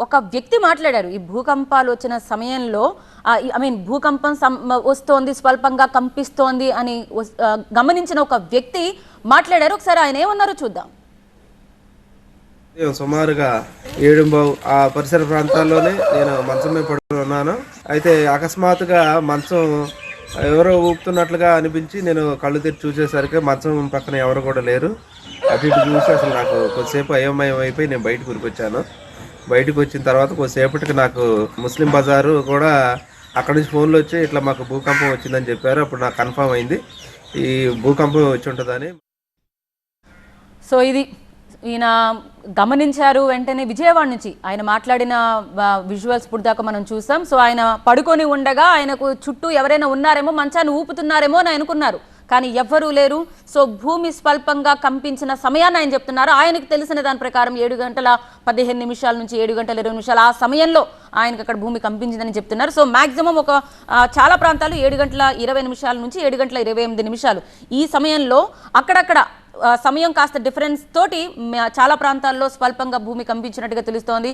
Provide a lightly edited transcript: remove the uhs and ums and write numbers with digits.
ఒక వ్యక్తి మాట్లాడారు ఈ భూకంపాలు వచ్చిన సమయంలో భూకంపం వస్తోంది, స్వల్పంగా కంపిస్తోంది అని గమనించిన ఒక వ్యక్తి మాట్లాడారు. ఒకసారి ఆయన ఏమన్నారో చూద్దాం. సుమారుగా 7:15 ఆ పరిసర ప్రాంతాల్లోనే నేను మంచం మీద పడుకుని ఉన్నాను. అయితే అకస్మాత్తుగా మంచం ఎవరో ఊపుతున్నట్లుగా అనిపించి నేను కళ్ళు తెరిచి చూసేసరికి మంచం పక్కన ఎవరు కూడా లేరు. అటు ఇటు చూసి అసలు నాకు కొద్దిసేపు అయోమయం అయిపోయి నేను బయటకు ఉరికొచ్చాను. బయటకు వచ్చిన తర్వాత కొద్దిసేపటికి నాకు ముస్లిం బజారు కూడా అక్కడి నుంచి ఫోన్లు వచ్చి ఇట్లా మాకు భూకంపం వచ్చిందని చెప్పారు. అప్పుడు నాకు కన్ఫర్మ్ అయింది ఈ భూకంపం వచ్చి ఉంటుందని. సో ఇది ఈయన గమనించారు. వెంటనే విజయవాడ నుంచి ఆయన మాట్లాడిన విజువల్స్ ఇప్పుడు దాకా మనం చూసాం. సో ఆయన పడుకొని ఉండగా ఆయనకు చుట్టూ ఎవరైనా ఉన్నారేమో, మంచాన్ని ఊపుతున్నారేమో అని అనుకున్నారు, కానీ ఎవ్వరూ లేరు. సో భూమి స్వల్పంగా కంపించిన సమయాన్ని ఆయన చెప్తున్నారు. ఆయనకు తెలిసిన దాని ప్రకారం 7:15 నుంచి 7:20 ఆ సమయంలో ఆయనకు అక్కడ భూమి కంపించిందని చెప్తున్నారు. సో మ్యాక్సిమం చాలా ప్రాంతాలు 7:20 నుంచి 7:28 ఈ సమయంలో అక్కడక్కడ సమయం కాస్త డిఫరెన్స్ తోటి చాలా ప్రాంతాల్లో స్వల్పంగా భూమి కంపించినట్టుగా తెలుస్తోంది.